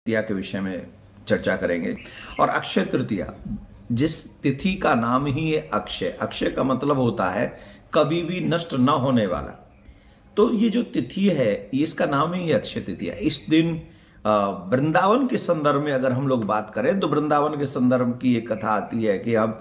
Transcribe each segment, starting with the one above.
तृतीया के विषय में चर्चा करेंगे। और अक्षय तृतीया, जिस तिथि का नाम ही है अक्षय, अक्षय का मतलब होता है कभी भी नष्ट न होने वाला। तो ये जो तिथि है इसका नाम ही है अक्षय तृतीया। इस दिन वृंदावन के संदर्भ में अगर हम लोग बात करें तो वृंदावन के संदर्भ की एक कथा आती है कि हम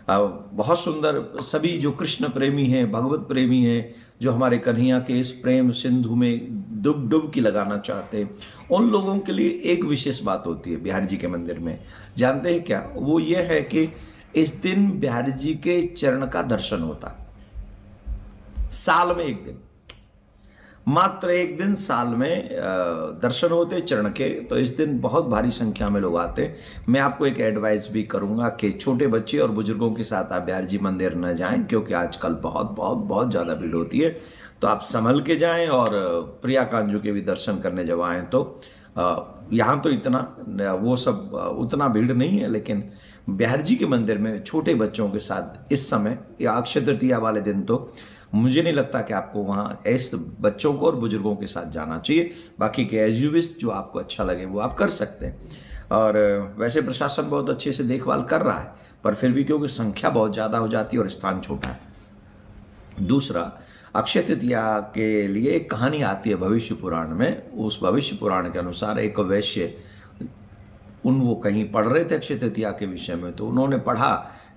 बहुत सुंदर सभी जो कृष्ण प्रेमी हैं, भगवत प्रेमी हैं, जो हमारे कन्हैया के इस प्रेम सिंधु में डुबकी लगाना चाहते हैं, उन लोगों के लिए एक विशेष बात होती है बिहारी जी के मंदिर में। जानते हैं क्या? वो ये है कि इस दिन बिहारी जी के चरण का दर्शन होता है। साल में एक दिन, मात्र एक दिन साल में दर्शन होते चरण के। तो इस दिन बहुत भारी संख्या में लोग आते। मैं आपको एक एडवाइस भी करूंगा कि छोटे बच्चे और बुजुर्गों के साथ आप बिहारी जी मंदिर न जाएं, क्योंकि आजकल बहुत बहुत बहुत ज़्यादा भीड़ होती है। तो आप संभल के जाएं। और प्रिया कांजू के भी दर्शन करने जब आएँ तो यहाँ तो इतना वो सब उतना भीड़ नहीं है, लेकिन बिहारी जी के मंदिर में छोटे बच्चों के साथ इस समय या अक्षय तृतीया वाले दिन तो मुझे नहीं लगता कि आपको वहाँ ऐसे बच्चों को और बुजुर्गों के साथ जाना चाहिए। बाकी के एज यू विश, जो आपको अच्छा लगे वो आप कर सकते हैं। और वैसे प्रशासन बहुत अच्छे से देखभाल कर रहा है, पर फिर भी क्योंकि संख्या बहुत ज़्यादा हो जाती है और स्थान छोटा है। दूसरा, अक्षय तृतीया के लिए एक कहानी आती है भविष्य पुराण में। उस भविष्य पुराण के अनुसार एक वैश्य, वो कहीं पढ़ रहे थे अक्षय तृतीया के विषय में, तो उन्होंने पढ़ा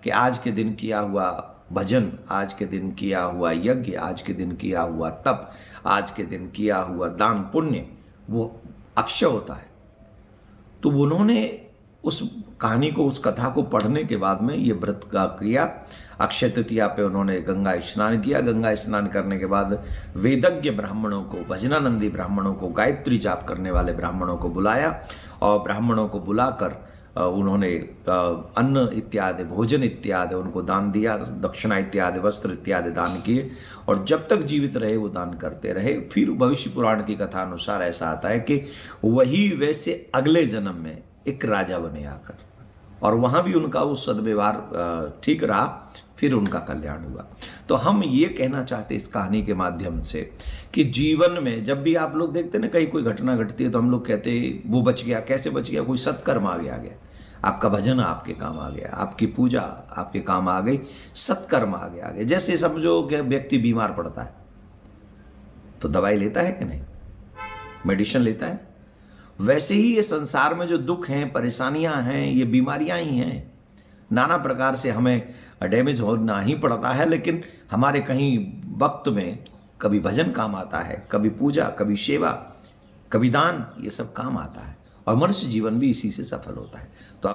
कि आज के दिन किया हुआ भजन, आज के दिन किया हुआ यज्ञ, आज के दिन किया हुआ तप, आज के दिन किया हुआ दान पुण्य वो अक्षय होता है। तो उन्होंने उस कहानी को, उस कथा को पढ़ने के बाद में ये व्रत का किया। अक्षय तृतीया पे उन्होंने गंगा स्नान किया। गंगा स्नान करने के बाद वेदज्ञ ब्राह्मणों को, भजनानंदी ब्राह्मणों को, गायत्री जाप करने वाले ब्राह्मणों को बुलाया और ब्राह्मणों को बुलाकर उन्होंने अन्न इत्यादि, भोजन इत्यादि उनको दान दिया, दक्षिणा इत्यादि, वस्त्र इत्यादि दान किए और जब तक जीवित रहे वो दान करते रहे। फिर भविष्य पुराण की कथा अनुसार ऐसा आता है कि वही वैसे अगले जन्म में एक राजा बने आकर, और वहाँ भी उनका वो सद्व्यवहार ठीक रहा, फिर उनका कल्याण हुआ। तो हम ये कहना चाहते इस कहानी के माध्यम से कि जीवन में जब भी आप लोग देखते हैं ना कहीं कोई घटना घटती है तो हम लोग कहते हैं वो बच गया। कैसे बच गया? कोई सत्कर्म आ गया, आपका भजन आपके काम आ गया, आपकी पूजा आपके काम आ गई, सत्कर्म आ गया। जैसे समझो कि व्यक्ति बीमार पड़ता है तो दवाई लेता है कि नहीं, मेडिसिन लेता है। वैसे ही ये संसार में जो दुख हैं, परेशानियां हैं, ये बीमारियां ही हैं। नाना प्रकार से हमें डैमेज होना ही पड़ता है, लेकिन हमारे कहीं वक्त में कभी भजन काम आता है, कभी पूजा, कभी सेवा, कभी दान, ये सब काम आता है और मनुष्य जीवन भी इसी से सफल होता है। तो